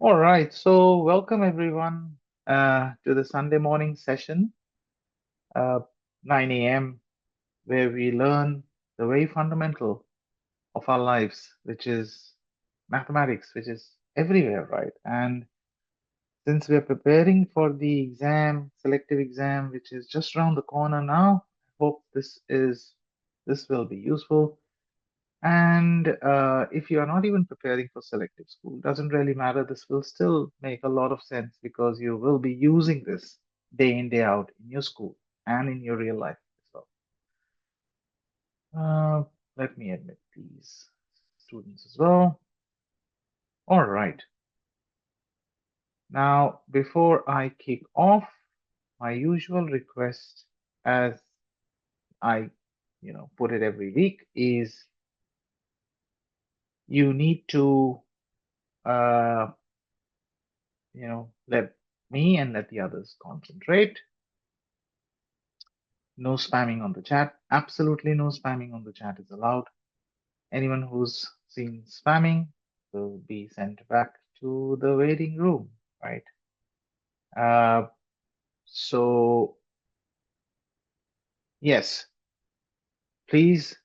All right, so welcome everyone to the Sunday morning session, uh, 9 a.m., where we learn the very fundamental of our lives, which is mathematics, which is everywhere, right? And since we are preparing for the exam, selective exam, which is just around the corner now, I hope this will be useful. And if you are not even preparing for selective school, doesn't really matter. This will still make a lot of sense because you will be using this day in, day out in your school and in your real life as well. Let me admit these students as well. All right. Now, before I kick off, my usual request, as I, put it every week, is you need to uh, let me and let the others concentrate. No spamming on the chat. Absolutely no spamming on the chat is allowed. Anyone who's seen spamming will be sent back to the waiting room, right? So yes, please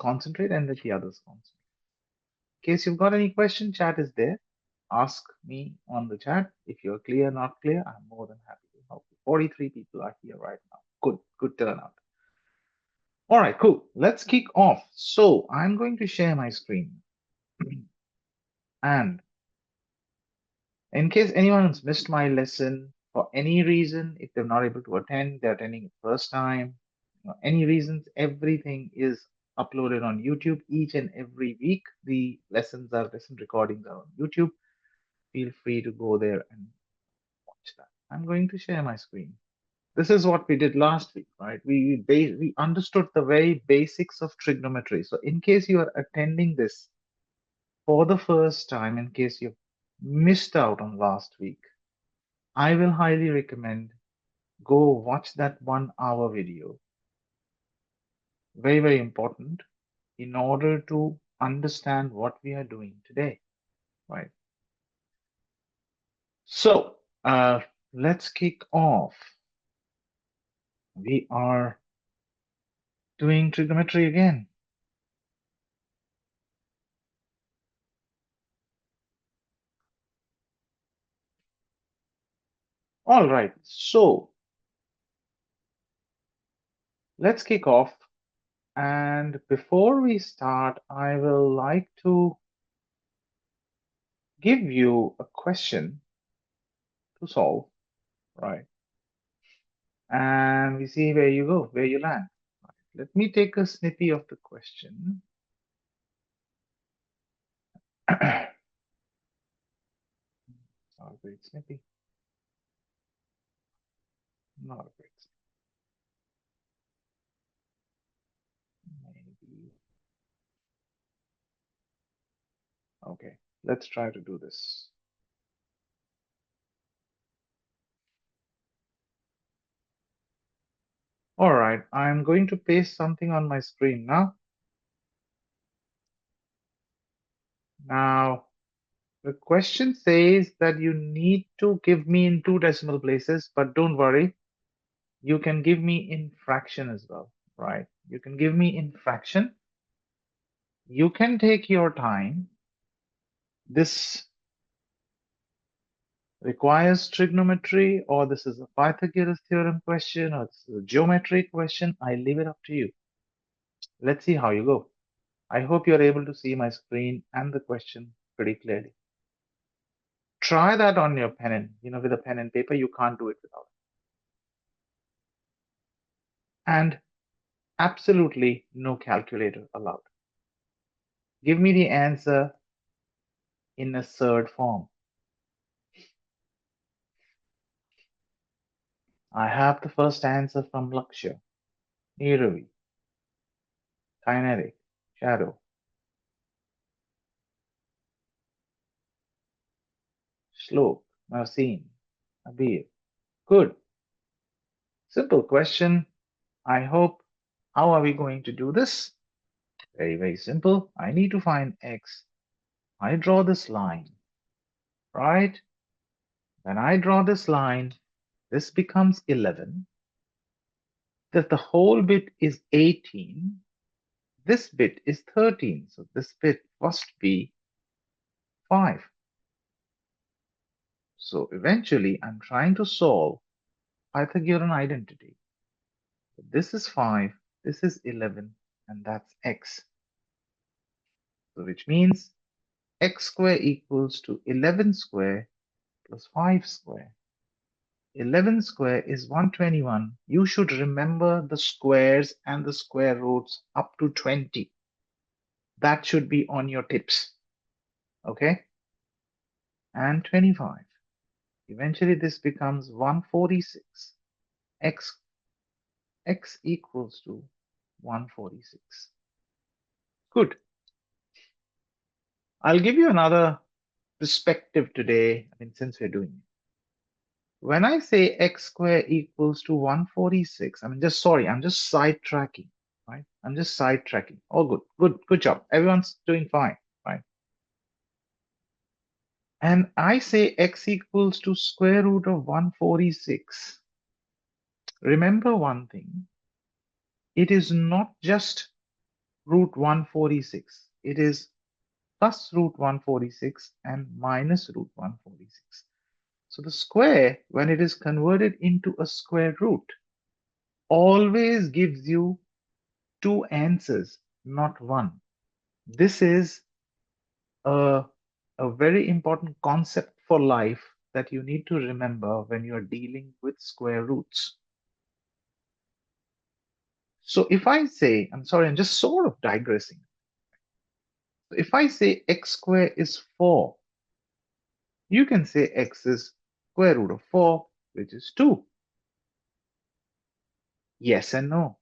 concentrate and let the others concentrate. In case you've got any question, chat is there. Ask me on the chat. If you're clear, not clear, I'm more than happy to help you. 43 people are here right now. Good turnout. All right, cool. Let's kick off. So I'm going to share my screen. And in case anyone's missed my lesson for any reason, if they're not able to attend, they're attending it first time, any reasons, everything is uploaded on YouTube each and every week. The lesson recordings are on YouTube. Feel free to go there and watch that. I'm going to share my screen. This is what we did last week, right? We understood the very basics of trigonometry. So in case you are attending this for the first time, in case you've missed out on last week, I will highly recommend go watch that 1 hour video. Very, very important in order to understand what we are doing today, right? So let's kick off. We are doing trigonometry again. All right, so let's kick off. And before we start, I will like to give you a question to solve, right? And we see where you go, where you land. Let me take a snippy of the question. Not a great snippy. Not a great snippy. Maybe. Okay, let's try to do this. All right, I'm going to paste something on my screen now. Now, the question says that you need to give me in 2 decimal places, but don't worry, you can give me in fraction as well, right? You can give me in fraction. You can take your time. This requires trigonometry, or this is a Pythagoras theorem question, or this is a geometric question. I leave it up to you. Let's see how you go. I hope you're able to see my screen and the question pretty clearly. Try that on your pen and, with a pen and paper, you can't do it without it. And absolutely no calculator allowed. Give me the answer in a third form. I have the first answer from Lakshya, Niravi, Kinetic, Shadow, Shlok, Marcin, Abir. Good. Simple question. I hope. How are we going to do this? Very, very simple. I need to find x. I draw this line. right? When I draw this line, this becomes 11. That the whole bit is 18. This bit is 13. So this bit must be 5. So eventually, I'm trying to solve Pythagorean identity. This is 5, this is 11, and that's x. So which means x square equals to 11 square plus 5 square. 11 square is 121. You should remember the squares and the square roots up to 20. That should be on your tips. Okay? And 25. Eventually this becomes 146. X equals to 146. Good. I'll give you another perspective today. I mean, since we're doing it. When I say x square equals to 146, I'm just sidetracking, right? I'm just sidetracking. All good job. Everyone's doing fine, right? And I say x equals to square root of 146. Remember one thing, it is not just root 146. It is plus root 146 and minus root 146. So the square, when it is converted into a square root, always gives you two answers, not one. This is a, a very important concept for life that you need to remember when you are dealing with square roots. So if I say, I'm sorry, I'm just sort of digressing. If I say x square is 4, you can say x is square root of 4, which is 2. Yes and no.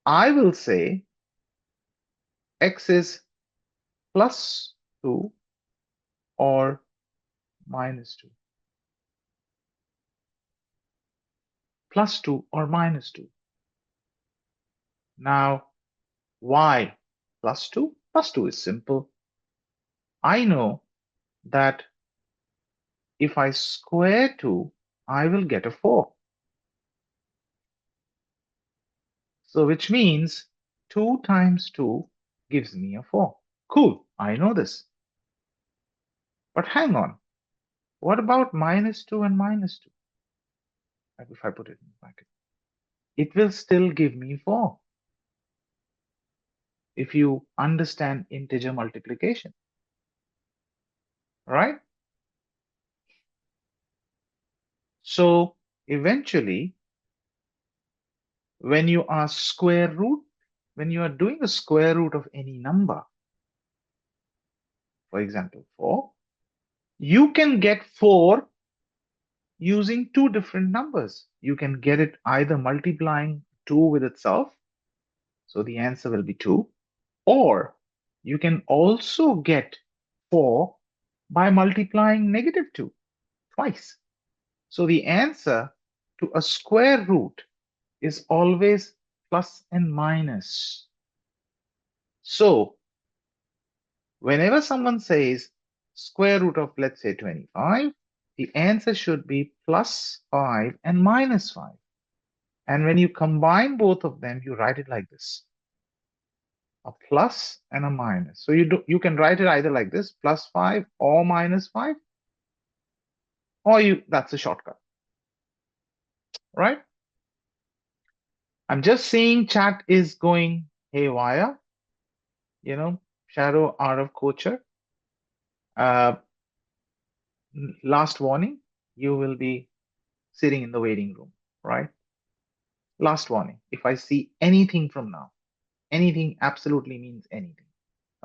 I will say x is plus 2 or minus 2. Plus 2 or minus 2. Now, why plus 2? Plus 2 is simple. I know that if I square 2, I will get a 4. So which means 2 times 2 gives me a 4. Cool, I know this. But hang on, what about minus 2 and minus 2? If I put it in bracket, it will still give me 4 if you understand integer multiplication, right? So eventually, when you are square root, when you are doing a square root of any number, for example, 4, you can get 4 using two different numbers. You can get it either multiplying 2 with itself, so the answer will be 2, or you can also get 4 by multiplying negative 2 twice. So the answer to a square root is always plus and minus. So whenever someone says square root of, let's say, 25, the answer should be plus 5 and minus 5. And when you combine both of them, you write it like this, a plus and a minus. So you can write it either like this, plus 5 or minus 5, or that's a shortcut, right? I'm just seeing chat is going haywire, shadow out of culture. Last warning, you will be sitting in the waiting room, right? Last warning, if I see anything from now, anything absolutely means anything,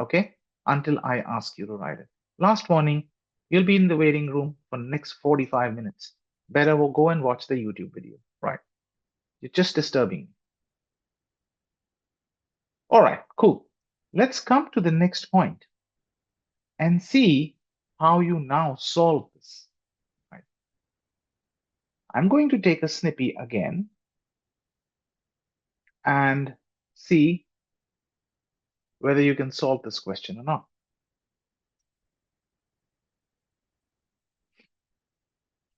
okay? Until I ask you to write it. Last warning, you'll be in the waiting room for the next 45 minutes. Better go and watch the YouTube video, right? You're just disturbing me. All right, cool. Let's come to the next point and see how you now solve this. Right? I'm going to take a snippy again and see whether you can solve this question or not.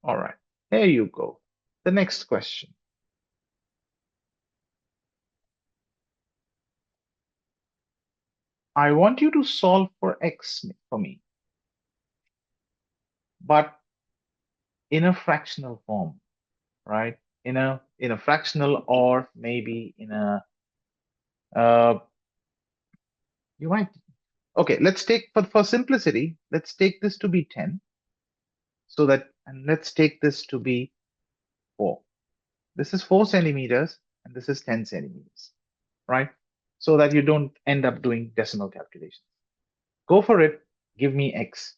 All right, here you go. The next question. I want you to solve for x for me, but in a fractional form, right? In a fractional, or maybe in a uh, you might. Okay, let's take for simplicity, let's take this to be 10, so that, and let's take this to be 4. This is 4 centimeters and this is 10 centimeters, right? So that you don't end up doing decimal calculations. Go for it. Give me x.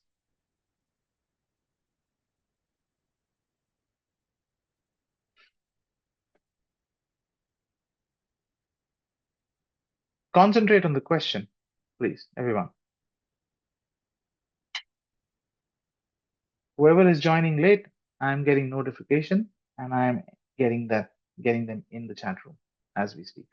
Concentrate on the question, please, everyone. Whoever is joining late, I'm getting notification and I'm getting them in the chat room as we speak.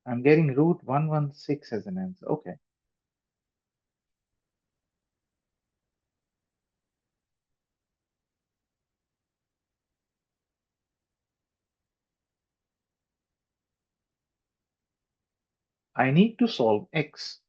I'm getting root 116 as an answer. Okay. I need to solve x.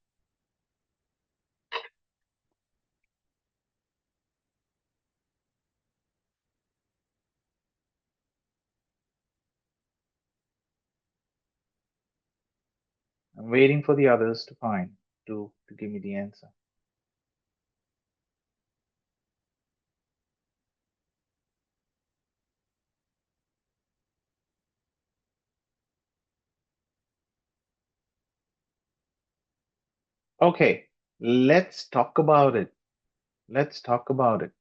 I'm waiting for the others to to give me the answer. Okay, let's talk about it. Let's talk about it.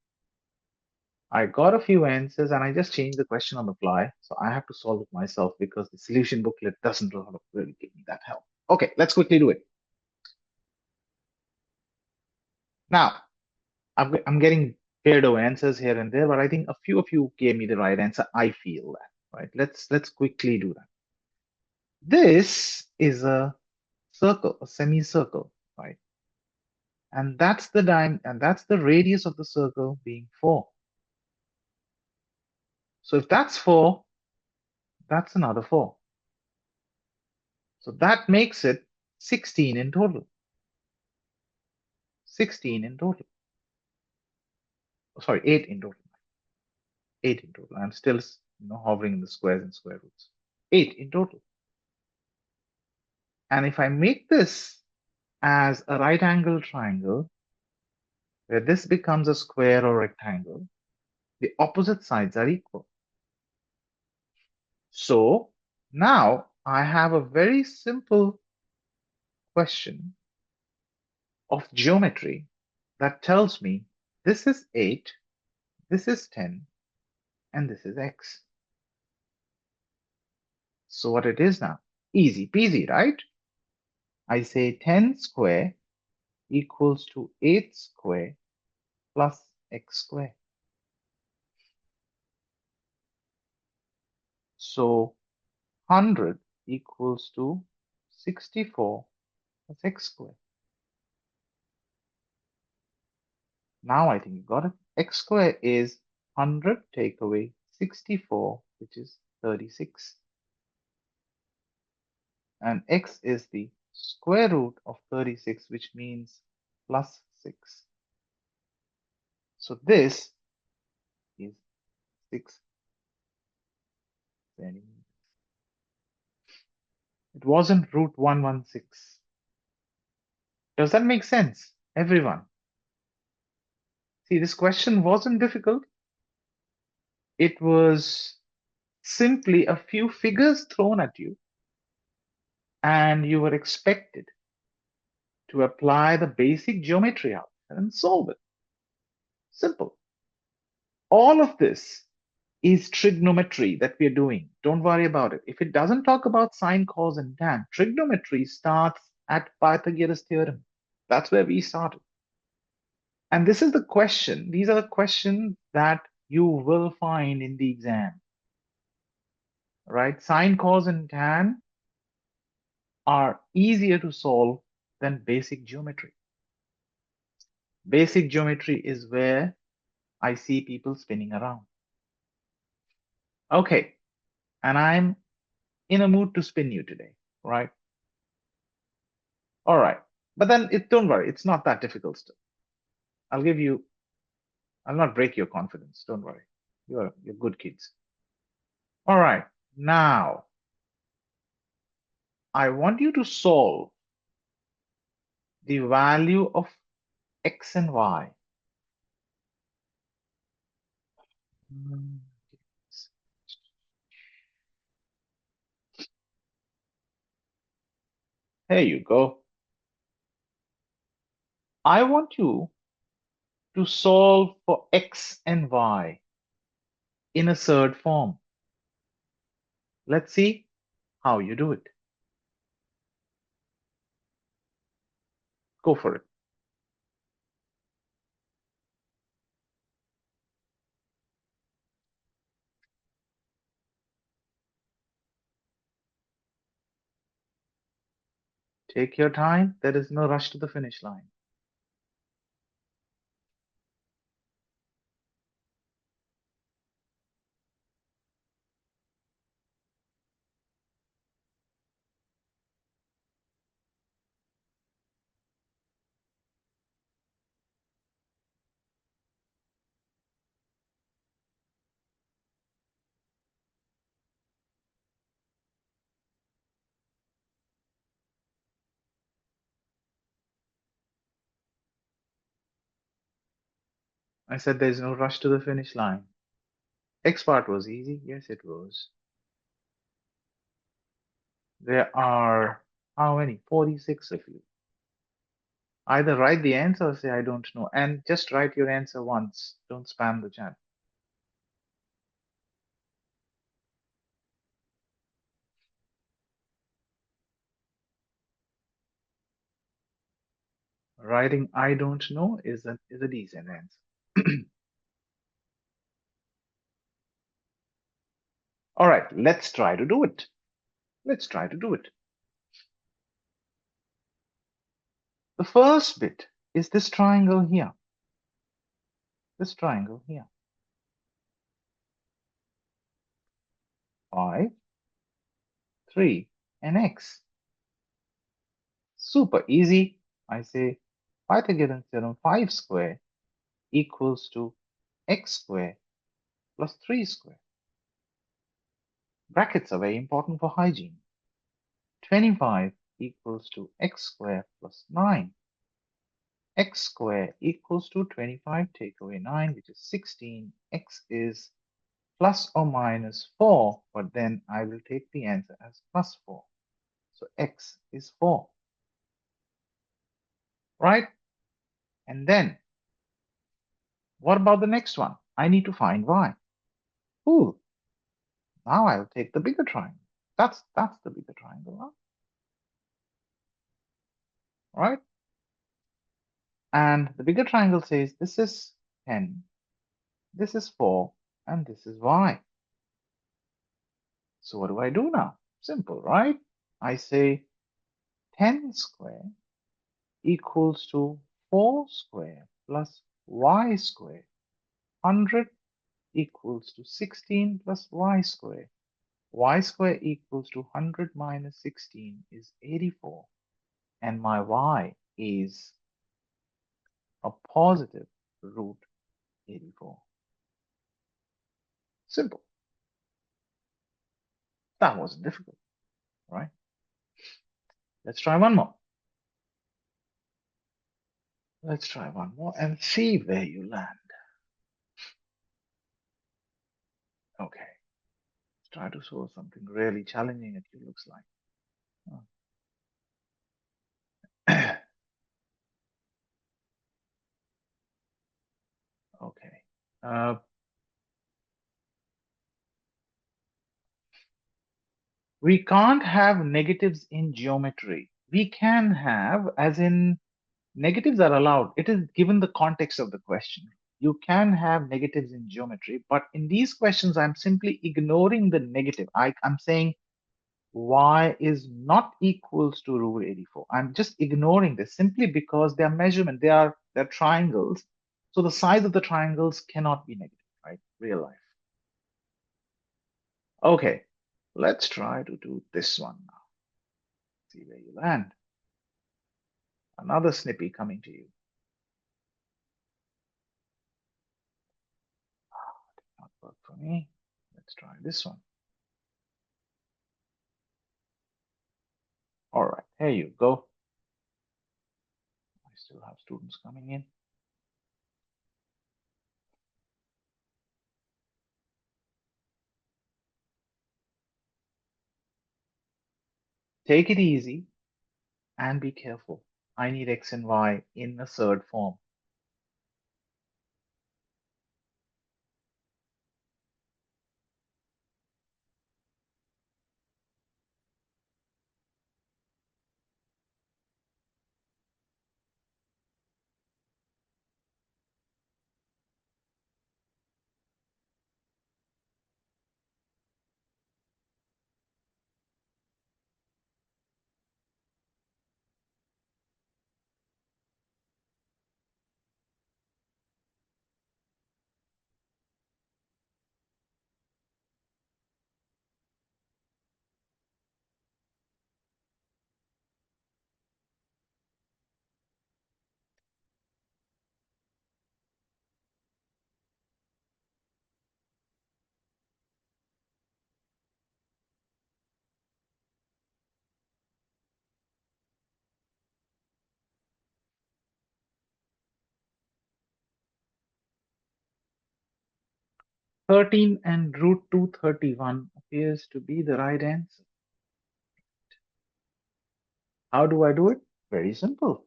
I got a few answers and I just changed the question on the fly. So I have to solve it myself because the solution booklet doesn't really give me that help. Okay, let's quickly do it. Now, I'm getting weirdo answers here and there, but I think a few of you gave me the right answer. I feel that, right? Let's quickly do that. This is a circle, a semicircle, right? And that's the radius of the circle being 4. So if that's 4, that's another 4. So that makes it 16 in total. 16 in total. Oh, sorry, 8 in total. 8 in total. I'm still, hovering in the squares and square roots. 8 in total. And if I make this as a right angle triangle, where this becomes a square or rectangle, the opposite sides are equal. So now I have a very simple question of geometry that tells me this is 8, this is 10, and this is x. So what it is now? Easy peasy, right? I say 10 square equals to 8 square plus x square. So 100 equals to 64 plus x square. Now I think you got it. X square is 100 take away 64, which is 36. And x is the square root of 36, which means plus 6. So this is 6 centimeters. It wasn't root 116. Does that make sense, everyone? See, this question wasn't difficult. It was simply a few figures thrown at you, and you were expected to apply the basic geometry out and solve it. Simple. All of this is trigonometry that we're doing. Don't worry about it. If it doesn't talk about sine, cos, and tan, trigonometry starts at Pythagoras theorem. That's where we started. And this is the question. These are the questions that you will find in the exam. right? Sine, cos, and tan are easier to solve than basic geometry. Basic geometry is where I see people spinning around. Okay, and I'm in a mood to spin you today, right? All right, but then don't worry, it's not that difficult still. I'll give you, I'll not break your confidence. Don't worry, you're good kids. All right, now I want you to solve the value of x and y. Hmm, Here you go. I want you to solve for x and y in a third form. Let's see how you do it. Go for it. Take your time. There is no rush to the finish line. I said there's no rush to the finish line. X part was easy. Yes, it was. There are how many? 46 of you. Either write the answer or say I don't know. And just write your answer once. Don't spam the chat. Writing I don't know is a decent answer. All right, let's try to do it. Let's try to do it. The first bit is this triangle here. This triangle here. 5, 3, and x. Super easy. I say Pythagorean theorem 5 square equals to x square plus 3 square. Brackets are very important for hygiene. 25 equals to x square plus 9. X square equals to 25, take away 9, which is 16. X is plus or minus 4, but then I will take the answer as plus 4. So x is 4. Right? And then, what about the next one? I need to find y. Ooh, now I'll take the bigger triangle. That's the bigger triangle, huh? Right? And the bigger triangle says this is 10, this is 4, and this is y. So what do I do now? Simple, right? I say 10 square equals to 4 square plus y square. 100 equals to 16 plus y square. Y square equals to 100 minus 16 is 84. And my y is a positive root 84. Simple. That wasn't difficult, right? Let's try one more. Let's try one more and see where you land. Okay. Let's try to solve something really challenging at you, looks like. Oh. Okay. We can't have negatives in geometry. We can have, as in negatives are allowed. It is given the context of the question. You can have negatives in geometry, but in these questions, I'm simply ignoring the negative. I'm saying y is not equals to root 84. I'm just ignoring this simply because they are measurement, they're triangles. So the size of the triangles cannot be negative, right? Real life. Okay, let's try to do this one now. See where you land. Another snippy coming to you. Did not work for me. Let's try this one. All right, here you go. I still have students coming in. Take it easy and be careful. I need x and y in a third form. Thirteen and root 231 appears to be the right answer. How do I do it? Very simple.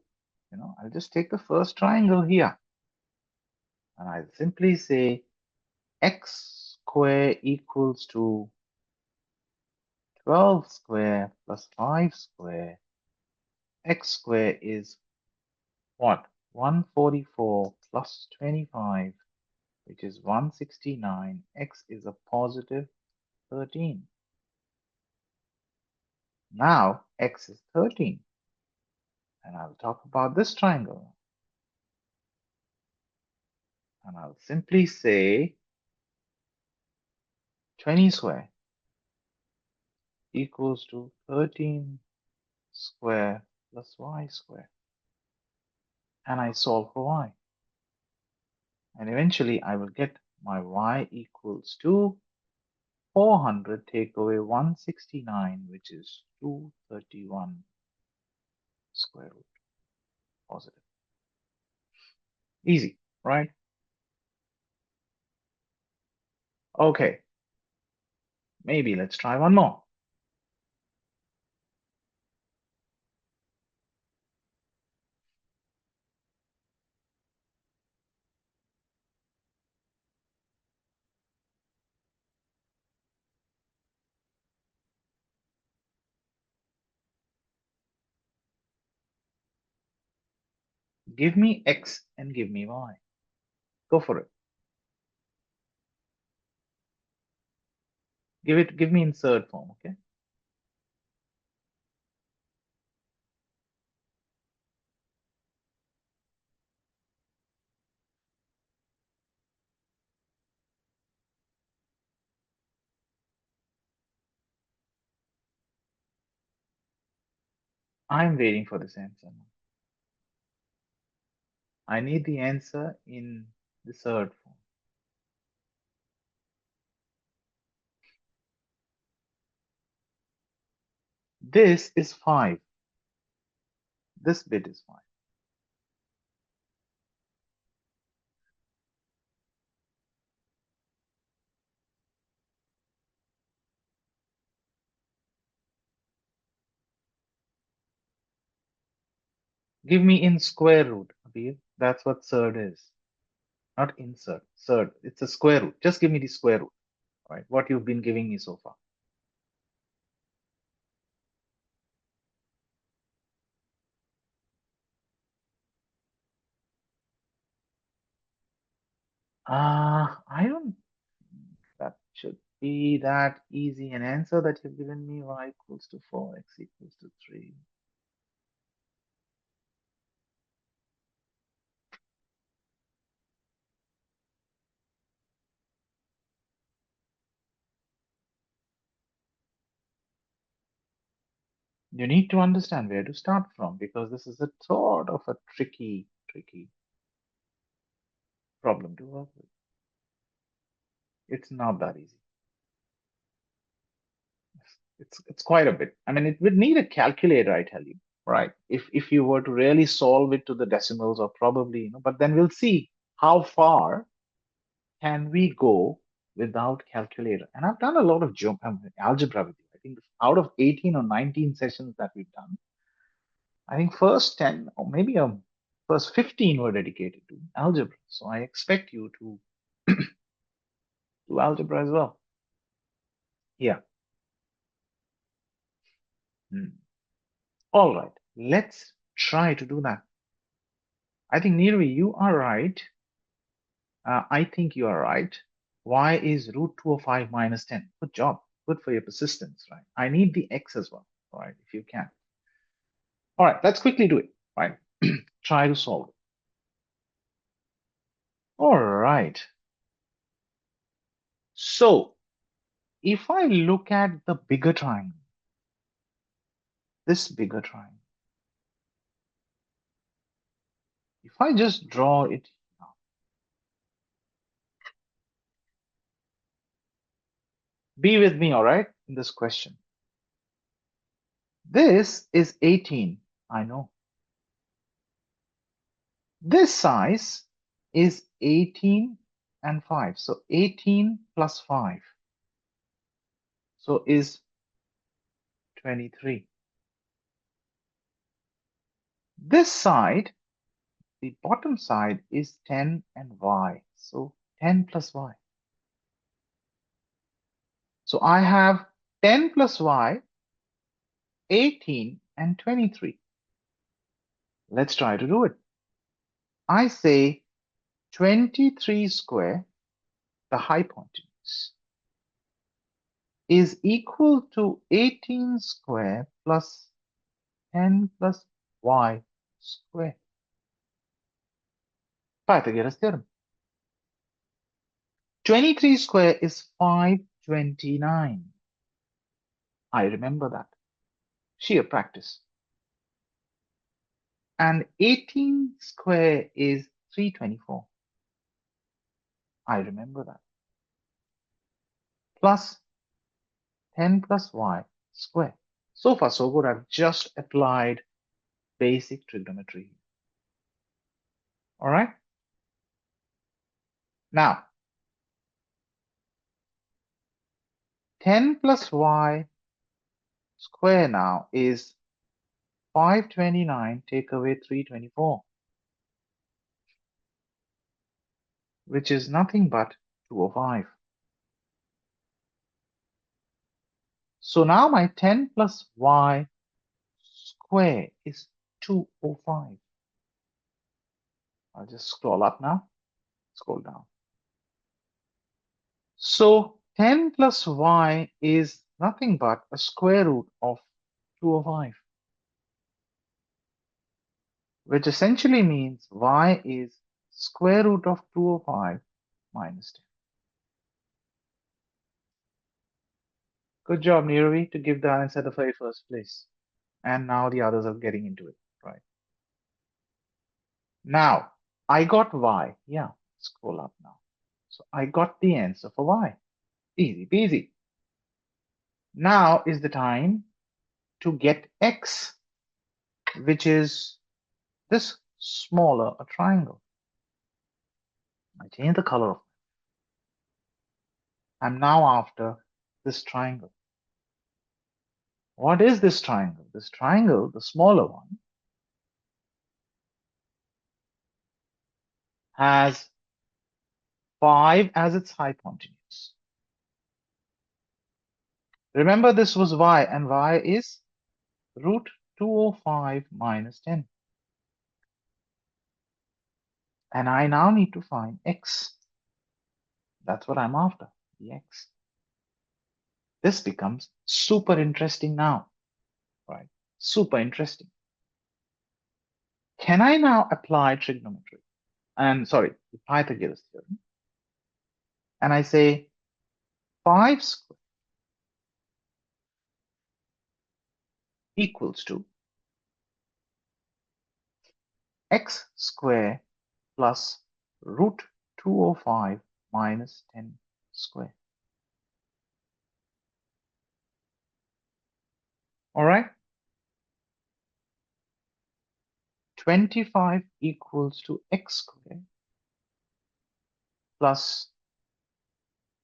I'll just take the first triangle here and I'll simply say x square equals to 12 square plus 5 square. X square is what? 144 plus 25, which is 169. X is a positive 13. Now x is 13. And I'll talk about this triangle. And I'll simply say 20 square equals to 13 square plus y square. And I solve for y. And eventually I will get my y equals to 400 take away 169, which is 231 square root positive. Easy, right? Okay, maybe let's try one more. Give me x and give me y. Go for it. Give me in third form, okay? I'm waiting for this answer now. I need the answer in the third form. This is 5. This bit is 5. Give me in square root, Abir. That's what third is. Not insert. Third. It's a square root. Just give me the square root. Right? What you've been giving me so far. I don't think that should be that easy an answer that you've given me. Y equals to 4, x equals to 3. You need to understand where to start from because this is a sort of a tricky problem to work with. It's not that easy. It's quite a bit. I mean, it would need a calculator, I tell you, right? If you were to really solve it to the decimals, or probably, but then we'll see how far can we go without calculator. And I've done a lot of algebra with you. I think out of 18 or 19 sessions that we've done, I think first 10 or maybe first 15 were dedicated to algebra. So I expect you to do algebra as well. Yeah. Hmm. All right. Let's try to do that. I think, Nirvi, you are right. I think you are right. Y is root 205 minus 10. Good job. Good for your persistence, right? I need the x as well, all right, if you can. All right, let's quickly do it, right? Try to solve it. All right. So if I look at the bigger triangle, this bigger triangle, if I just draw it now, be with me, all right, in this question. This is 18, I know. This size is 18 and 5. So 18 plus 5. So is 23. This side, the bottom side, is 10 and y. So 10 plus y. So I have 10 plus y, 18 and 23. Let's try to do it. I say 23 square, the hypotenuse, is equal to 18 square plus 10 plus y square. Pythagoras theorem. 23 square is 529. I remember that. Sheer practice. And 18 square is 324. I remember that. Plus 10 plus y square. So far, so good. I've just applied basic trigonometry. All right. Now, 10 plus y square now is 529, take away 324, which is nothing but 205. So now my 10 plus y square is 205. I'll just scroll up now, scroll down. So 10 plus y is nothing but a square root of 205, which essentially means y is square root of 205 minus 10. Good job, Niravi, to give the answer the very first place. And now the others are getting into it, right? Now, I got y. Yeah, scroll up now. So I got the answer for y. Easy peasy. Now is the time to get x, which is this smaller a triangle. I change the color of it. I'm now after this triangle. What is this triangle? This triangle, the smaller one, has 5 as its hypotenuse. Remember, this was y, and y is root 205 minus 10. And I now need to find x. That's what I'm after, dx. This becomes super interesting now, right? Super interesting. Can I now apply trigonometry? And sorry, the Pythagoras theorem. And I say 5 squared equals to x squared plus root 205 minus 10 squared. All right. 25 equals to x squared plus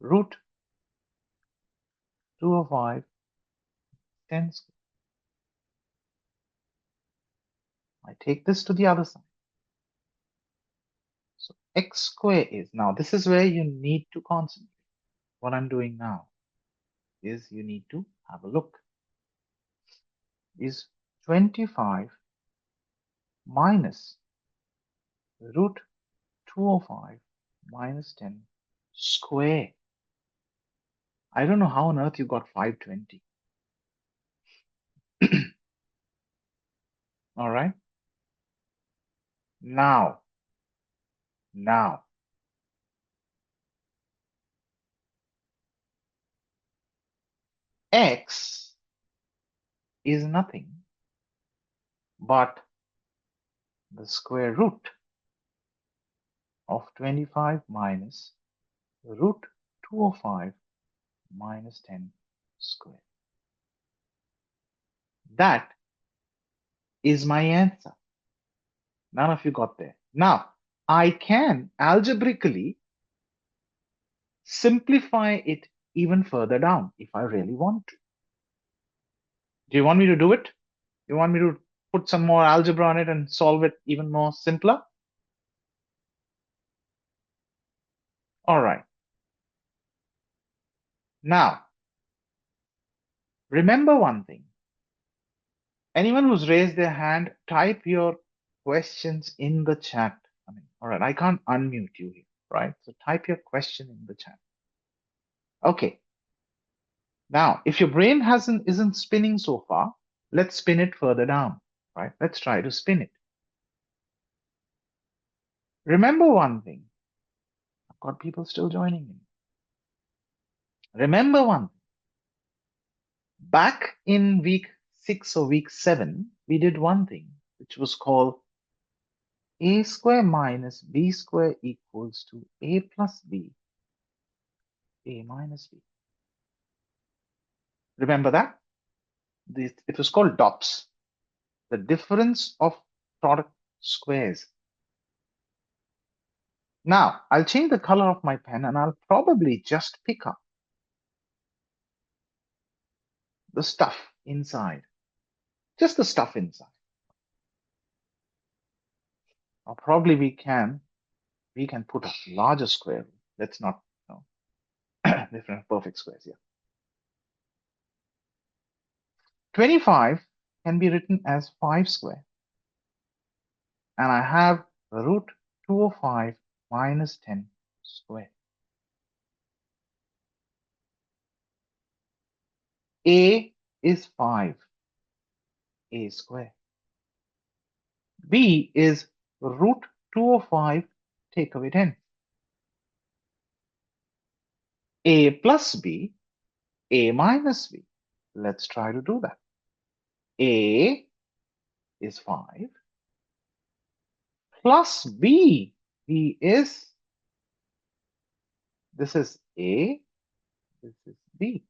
root 205 10 squared. I take this to the other side. So x squared is, now this is where you need to concentrate. What I'm doing now is you need to have a look. Is 25 minus root 205 minus 10 square. I don't know how on earth you got 520. All right. Now, x is nothing but the square root of 25 minus root 205 minus 10 square. That is my answer. None of you got there. Now, I can algebraically simplify it even further down if I really want to. Do you want me to do it? You want me to put some more algebra on it and solve it even more simpler? All right. Now, remember one thing. Anyone who's raised their hand, type your questions in the chat. All right, I can't unmute you here, right? So type your question in the chat. Okay. Now, if your brain isn't spinning so far, let's spin it further down, right? Let's try to spin it. Remember one thing. I've got people still joining in. Remember one thing. Back in week 6 or week 7, we did one thing, which was called a square minus b square equals to a plus b, a minus b. Remember that? It was called DOPS, the difference of product squares. Now, I'll change the color of my pen and I'll probably just pick up the stuff inside, just the stuff inside. Or probably we can put a larger square. Let's not, different perfect squares here. 25 can be written as 5 square. And I have root 205 minus 10 square. A is 5, a square. B is root 205, take away 10. A plus B, A minus B. Let's try to do that. A is 5 plus B. B is, this is A, this is B.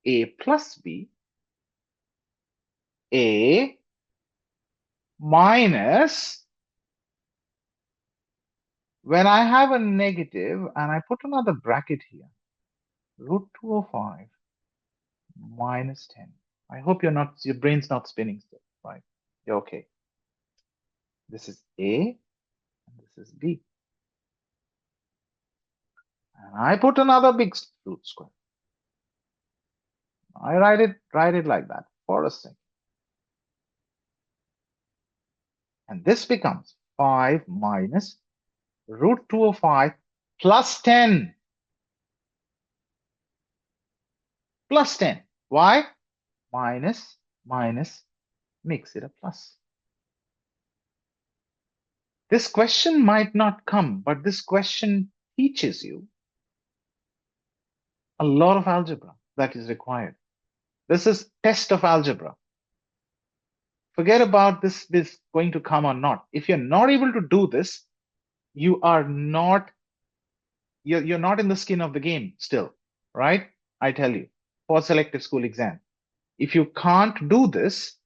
A plus B, A minus, when I have a negative and I put another bracket here, root 205 minus 10. I hope your brain's not spinning still, right? You're okay. This is A and this is B. And I put another big root square. I write it like that for a second. And this becomes 5 minus root 205 plus 10. plus 10. Why? Minus, minus makes it a plus. This question might not come, but this question teaches you a lot of algebra that is required. This is test of algebra. Forget about this going to come or not. If you're not able to do this, you are not you're not in the skin of the game still, right? I tell you, for selective school exam. If you can't do this,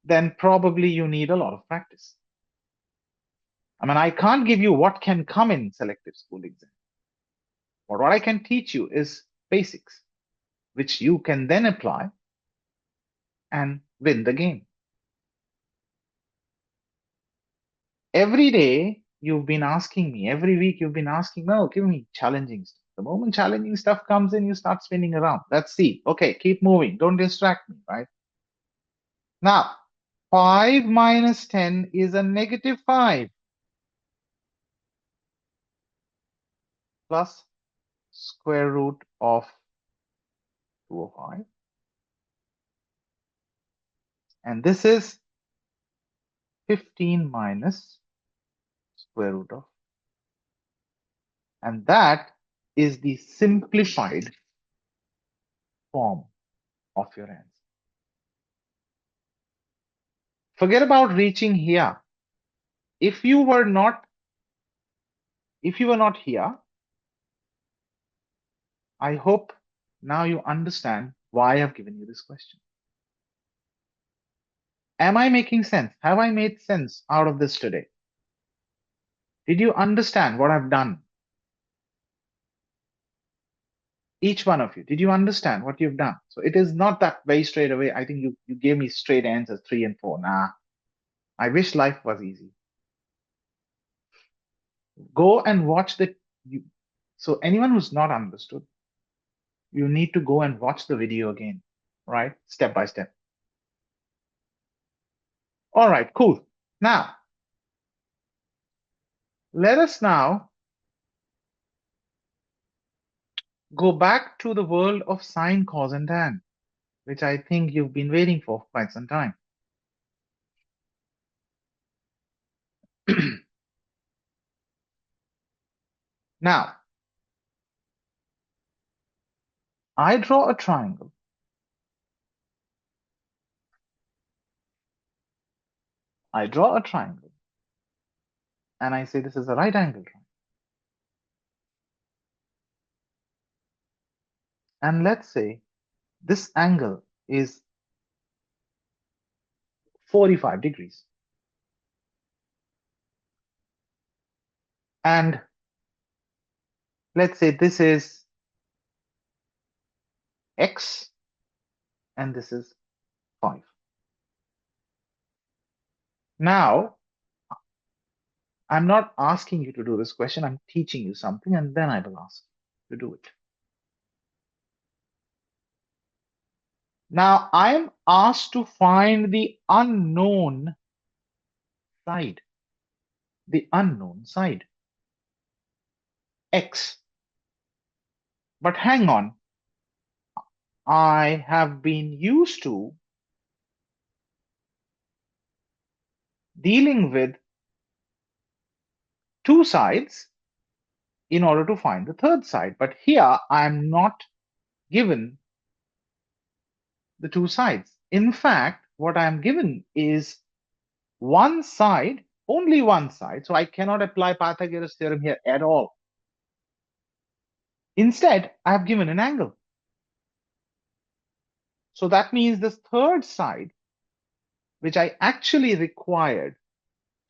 then probably you need a lot of practice. I mean, I can't give you what can come in selective school exam. But what I can teach you is basics, which you can then apply and win the game. Every day you've been asking me, every week you've been asking, no, give me challenging stuff. The moment challenging stuff comes in, you start spinning around. Let's see. Okay, keep moving. Don't distract me, right? Now, 5 minus 10 is a negative 5 plus square root of 205. And this is 15 minus square root of. And that is the simplified form of your answer. Forget about reaching here. If you were not here, I hope now you understand why I've given you this question. Am I making sense? Have I made sense out of this today? Did you understand what I've done? Each one of you, did you understand what you've done? So it is not that very straight away. I think you gave me straight answers 3 and 4. Nah, I wish life was easy. Go and watch so anyone who's not understood, you need to go and watch the video again, right? Step by step. All right, cool. Now, let us now go back to the world of sine, cos, and tan, which I think you've been waiting for quite some time. Now, I draw a triangle. I draw a triangle. And I say this is a right angle triangle. And let's say this angle is 45 degrees. And let's say this is x and this is 5. Now, I'm not asking you to do this question. I'm teaching you something and then I will ask you to do it. Now, I'm asked to find the unknown side. The unknown side. X. But hang on. I have been used to dealing with two sides in order to find the third side. But here I'm not given the two sides. In fact, what I'm given is one side, only one side. So I cannot apply Pythagoras theorem here at all. Instead, I have given an angle. So that means this third side, which I actually required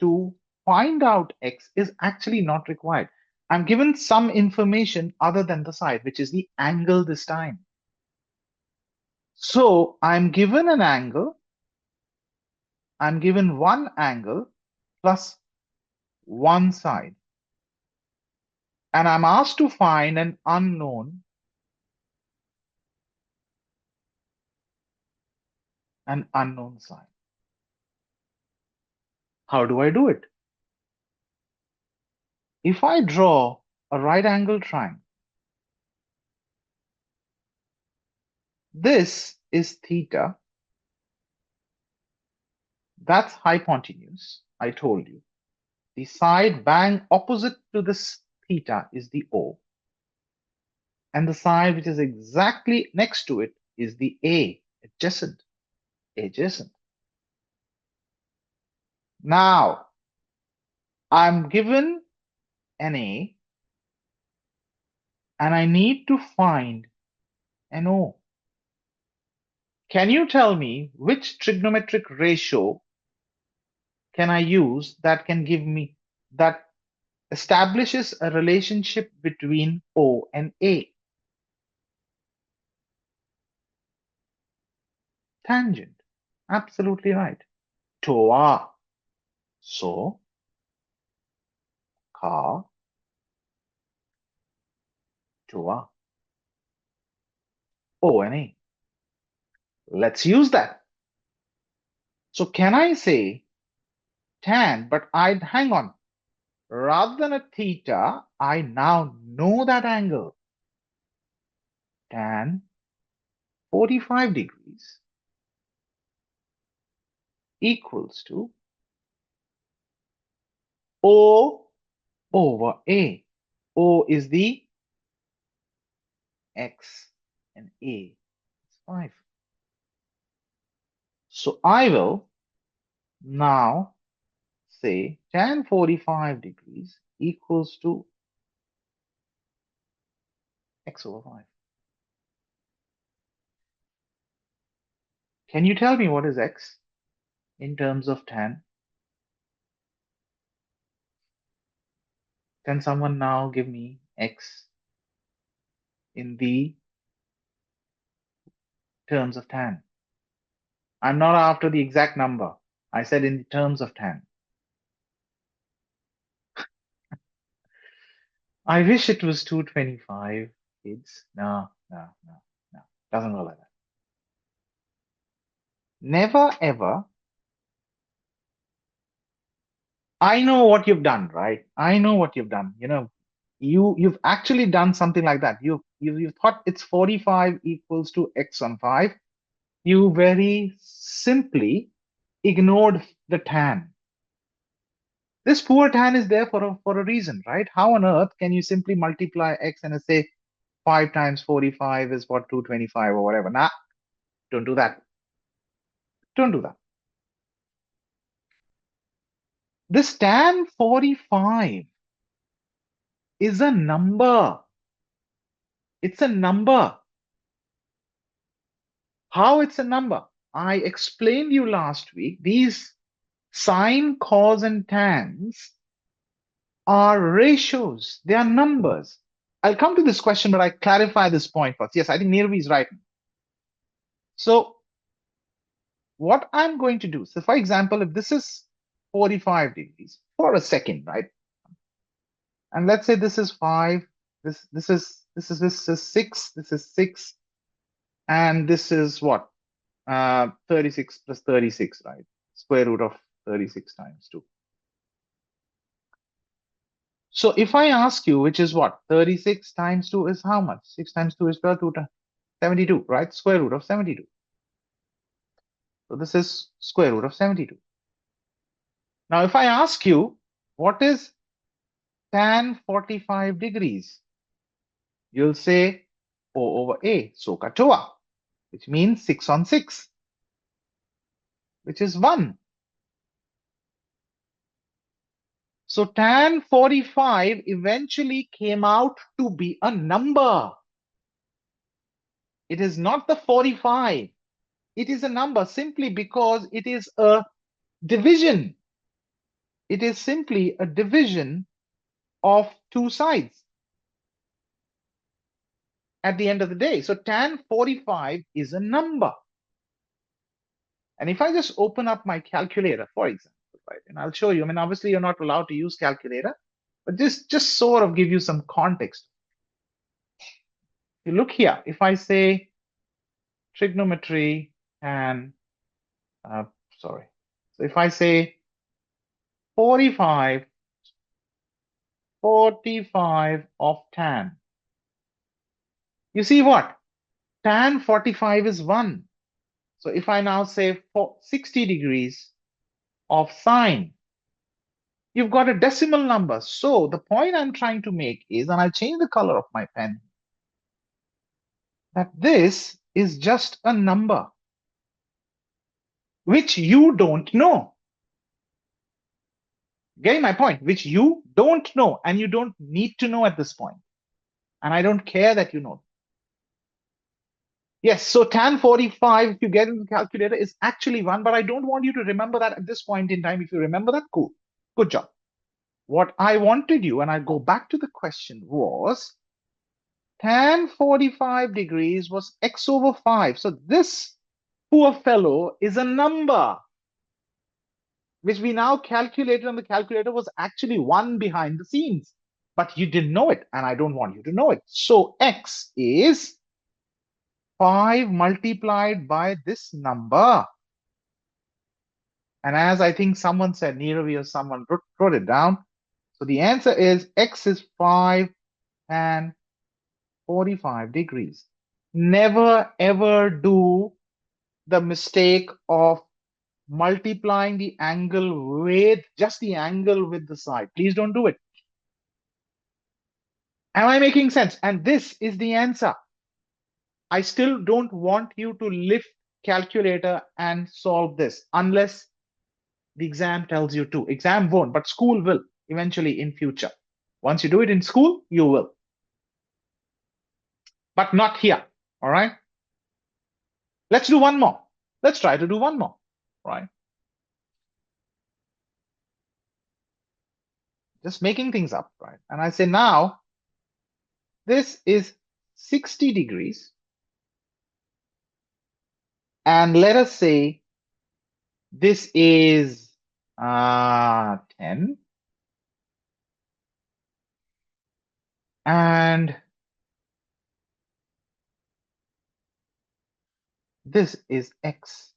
to find out x, is actually not required. I'm given some information other than the side, which is the angle this time. So I'm given an angle. I'm given one angle plus one side. And I'm asked to find an unknown side. How do I do it? If I draw a right angle triangle, This is theta. That's hypotenuse. I told you. The side bang opposite to this theta is the O. And the side which is exactly next to it is the A, adjacent. Adjacent. Now, I'm given an A and I need to find an O. Can you tell me which trigonometric ratio can I use that can give me, that establishes a relationship between O and A? Tangent. Absolutely right. Toa. So, ka, toa. O and A. Let's use that. So can I say tan, but I'd hang on. Rather than a theta, I now know that angle. Tan 45 degrees equals to O over A. O is the X and A is 5. So I will now say tan 45 degrees equals to X over 5. Can you tell me what is X in terms of tan? Can someone now give me X in the terms of tan? I'm not after the exact number. I said in the terms of tan. I wish it was 225, kids. No, no, no, no. Doesn't work like that. Never ever. I know what you've done, right? I know what you've done. You've actually done something like that. You've thought it's 45 equals to X on 5. You very simply ignored the tan. This poor tan is there for a reason, right? How on earth can you simply multiply X and say 5 times 45 is what, 225 or whatever? Nah, don't do that. Don't do that. This tan 45 is a number. It's a number. How it's a number? I explained you last week. These sine, cos, and tans are ratios. They are numbers. I'll come to this question, but I clarify this point first. Yes, I think Nirvi is right. So what I'm going to do, so for example, if this is 45 degrees for a second, right? And let's say this is 5, this is 6, this is 6, and this is what? 36 plus 36, right? Square root of 36 times 2. So if I ask you, which is what? 36 times 2 is how much? 6 times 2 is 12, 72, right? Square root of 72. So this is square root of 72. Now, if I ask you, what is tan 45 degrees? You'll say O over A, so katoa, which means 6 on 6, which is 1. So tan 45 eventually came out to be a number. It is not the 45. It is a number simply because it is a division. It is simply a division of two sides at the end of the day. So tan 45 is a number. And if I just open up my calculator, for example, right, and I'll show you, I mean, obviously you're not allowed to use calculator, but just sort of give you some context. You look here, if I say trigonometry and, sorry. So if I say 45 of tan, you see what? tan 45 is 1. So if I now say for 60 degrees of sine, you've got a decimal number. So the point I'm trying to make is, and I'll change the color of my pen, that this is just a number which you don't know. Getting my point? Which you don't know, and you don't need to know at this point. And I don't care that you know. Yes, so tan 45, if you get in the calculator, is actually 1, but I don't want you to remember that at this point in time. If you remember that, cool. Good job. What I wanted you, and I go back to the question, was tan 45 degrees was x over 5. So this poor fellow is a number, which we now calculated on the calculator was actually 1 behind the scenes. But you didn't know it, and I don't want you to know it. So x is 5 multiplied by this number. And as I think someone said, Niravi or someone wrote it down. So the answer is x is 5 and 45 degrees. Never ever do the mistake of multiplying the angle with just the angle with the side. Please don't do it. Am I making sense? And this is the answer. I still don't want you to lift calculator and solve this unless the exam tells you to. Exam won't, but school will eventually in future. Once you do it in school, you will. But not here. All right. Let's do one more. Let's try to do one more. Right. Just making things up. Right. And I say now, this is 60 degrees. And let us say this is 10. And this is x.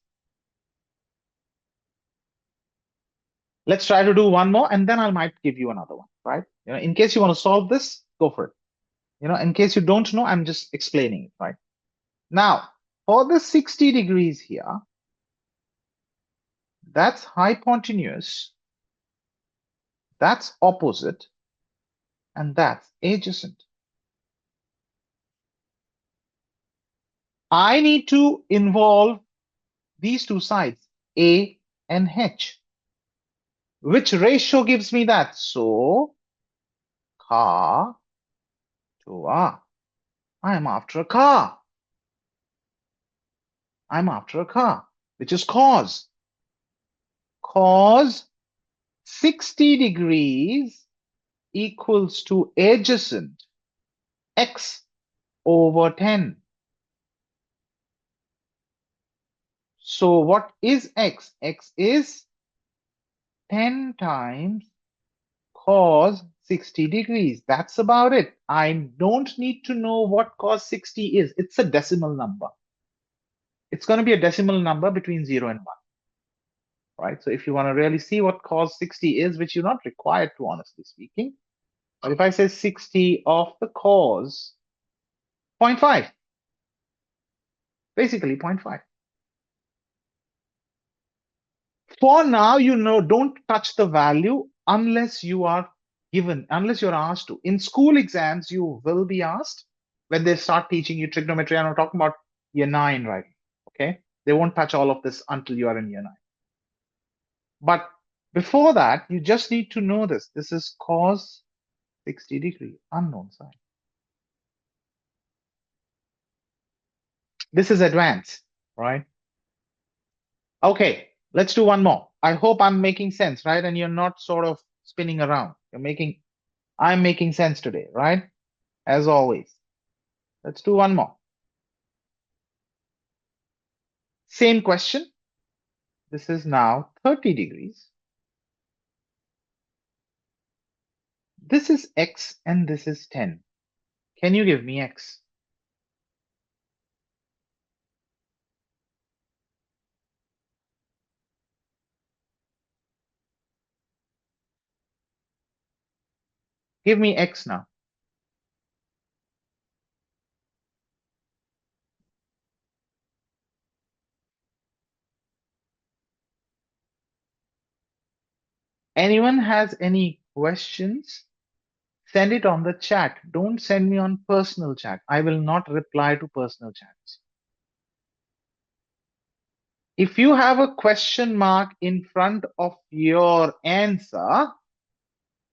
Let's try to do one more, and then I might give you another one, right? In case you want to solve this, go for it. In case you don't know, I'm just explaining it, right? Now, for the 60 degrees here, that's hypotenuse, that's opposite, and that's adjacent. I need to involve these two sides, A and H. Which ratio gives me that? So, car to R. I'm after a car. I'm after a car, which is cos. Cos 60 degrees equals to adjacent x over 10. So what is x? X is 10 times cos 60 degrees. That's about it. I don't need to know what cos 60 is. It's a decimal number. It's going to be a decimal number between 0 and 1. Right? So if you want to really see what cos 60 is, which you're not required to, honestly speaking, but if I say 60 of the cos 0.5, basically 0.5. For now, don't touch the value unless you are given, unless you're asked to. In school exams, you will be asked when they start teaching you trigonometry. And I'm talking about year 9, right? Okay. They won't touch all of this until you are in year 9. But before that, you just need to know this. This is cos 60 degree, unknown sign. This is advanced, right? Okay, let's do one more. I hope I'm making sense, right? And you're not sort of spinning around. I'm making sense today, right? As always. Let's do one more. Same question. This is now 30 degrees. This is x and this is 10. Can you give me x? Give me x now. Anyone has any questions? Send it on the chat. Don't send me on personal chat. I will not reply to personal chats. If you have a question mark in front of your answer,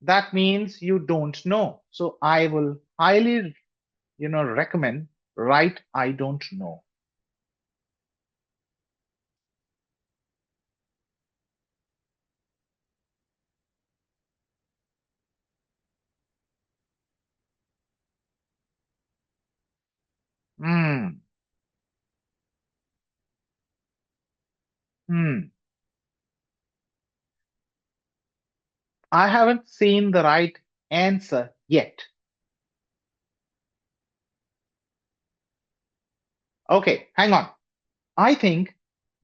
that means you don't know. So I will highly, recommend write I don't know. Hmm. Hmm. I haven't seen the right answer yet. Okay, hang on. I think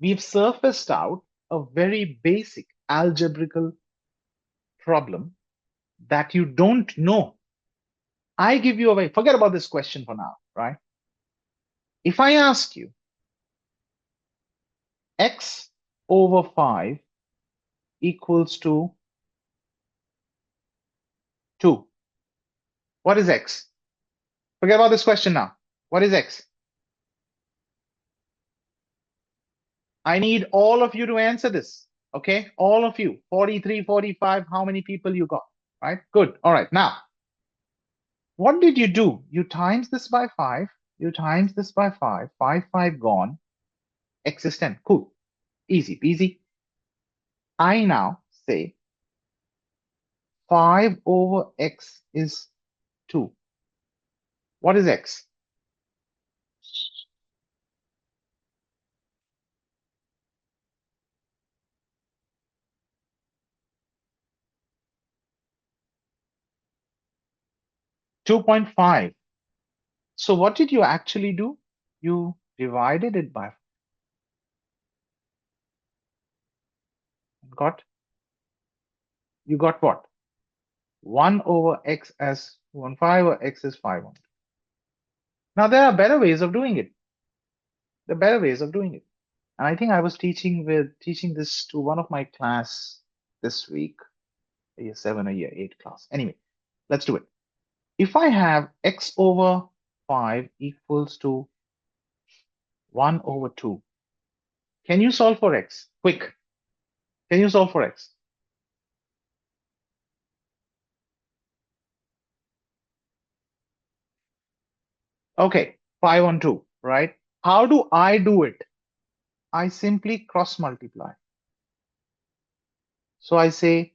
we've surfaced out a very basic algebraical problem that you don't know. I give you away. Forget about this question for now, right? If I ask you x over 5 equals to 2, what is x? Forget about this question now. What is x? I need all of you to answer this. Okay, all of you, 43, 45, how many people you got? Right, good. All right, now, what did you do? You times this by 5, you times this by 5, 5 gone, x is 10. Cool, easy peasy. I now say 5 over x is 2. What is x? 2.5. So what did you actually do? You divided it by got you got what? 1 over x as 2.5 or x is 5. Now there are better ways of doing it. There are better ways of doing it. And I think I was teaching this to one of my class this week, a year 7 or year 8 class. Anyway, let's do it. If I have x over 5 equals to 1 over 2, can you solve for x? Quick. Can you solve for x? Okay, 5 on 2, right? How do I do it? I simply cross multiply. So I say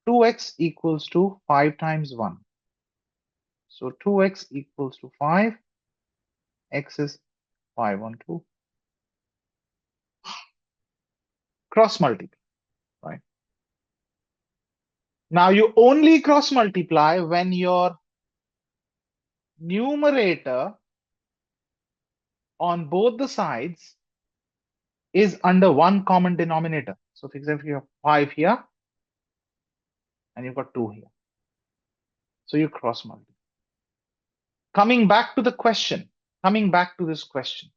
2x equals to 5 times 1. So 2x equals to 5. X is 5 on 2. Cross multiply, right? Now you only cross multiply when your numerator on both the sides is under one common denominator. So for example, you have 5 here and you've got 2 here. So you cross multiply. Coming back to the question, coming back to this question.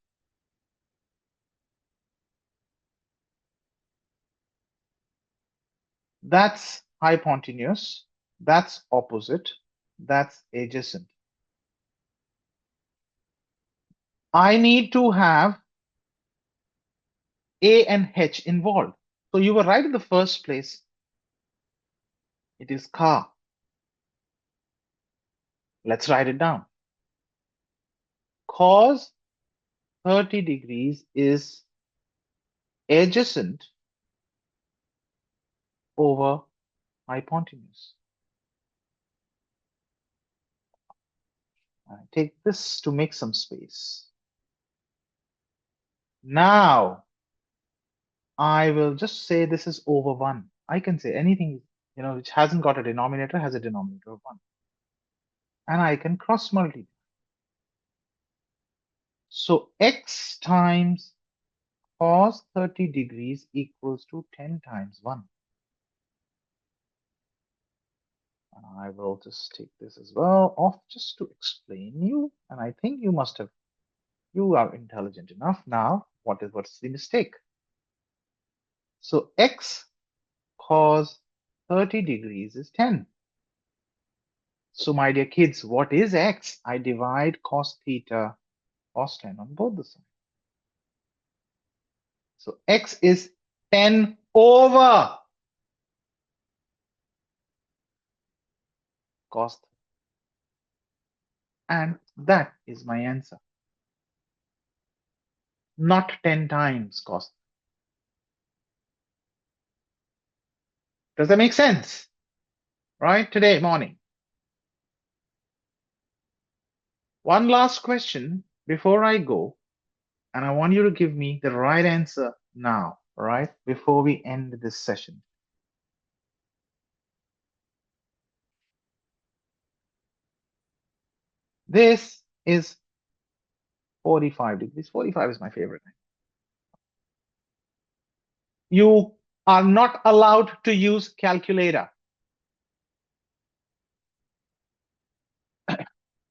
That's hypotenuse, that's opposite, that's adjacent. I need to have A and H involved. So you were right in the first place. It is car. Let's write it down. Cos 30 degrees is adjacent over hypotenuse. I take this to make some space. Now, I will just say this is over 1. I can say anything, which hasn't got a denominator has a denominator of 1. And I can cross multiply. So x times cos 30 degrees equals to 10 times 1. I will just take this as well off just to explain you. And I think you are intelligent enough now. What's the mistake? So x cos 30 degrees is 10. So my dear kids, what is x? I divide cos theta cos 10 on both the sides. So x is 10 over cos, and that is my answer. Not 10 times cos. Does that make sense? Right? Today morning. One last question before I go, and I want you to give me the right answer now, right? Before we end this session. This is 45 degrees. 45 is my favorite. You are not allowed to use calculator.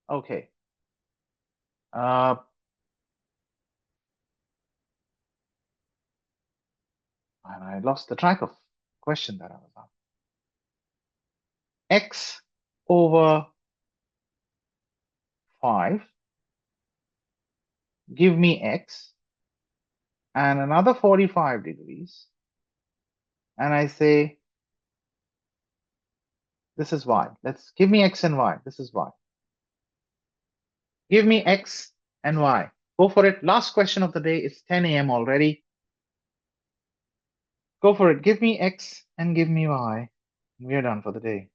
Okay. And I lost the track of question that I was on. X over 5. Give me X and another 45 degrees. And I say, this is Y. Let's give me X and Y. This is Y. Give me X and Y. Go for it. Last question of the day. It's 10 a.m. already. Go for it. Give me X and give me Y. We're done for the day.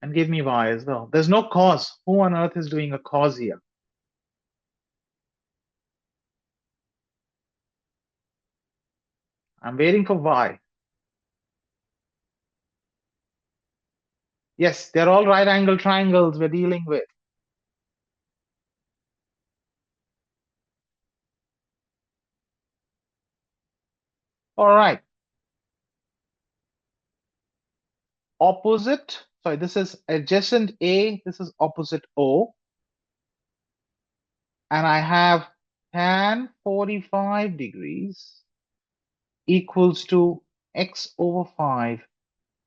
And give me Y as well. There's no cos. Who on earth is doing a cos here? I'm waiting for Y. Yes, they're all right angle triangles we're dealing with. All right. Opposite. Sorry, this is adjacent A. This is opposite O. And I have tan 45 degrees equals to x over 5.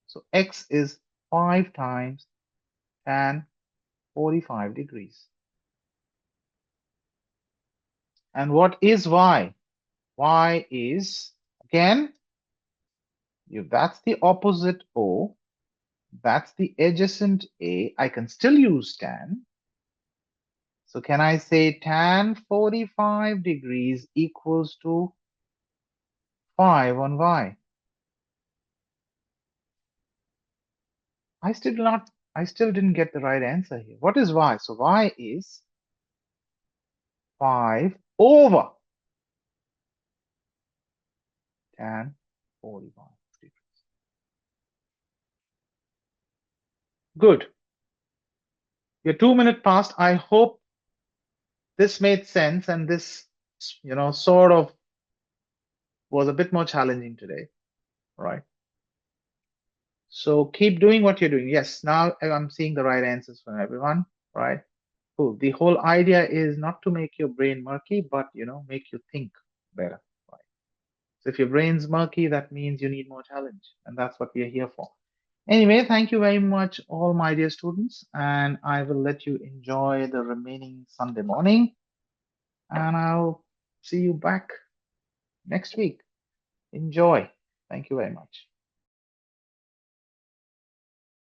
So x is 5 times tan 45 degrees. And what is y? Y is, again, that's the opposite O. That's the adjacent A. I can still use tan. So can I say tan 45 degrees equals to 5 on Y? I still didn't get the right answer here. What is Y? So Y is 5 over tan 45 degrees. Good. You're 2 minutes past. I hope this made sense, and this, sort of was a bit more challenging today, right? So keep doing what you're doing. Yes, now I'm seeing the right answers from everyone, right? Cool. The whole idea is not to make your brain murky, but make you think better, right? So if your brain's murky, that means you need more challenge, and that's what we are here for. Anyway, thank you very much, all my dear students, and I will let you enjoy the remaining Sunday morning, and I'll see you back next week. Enjoy. Thank you very much.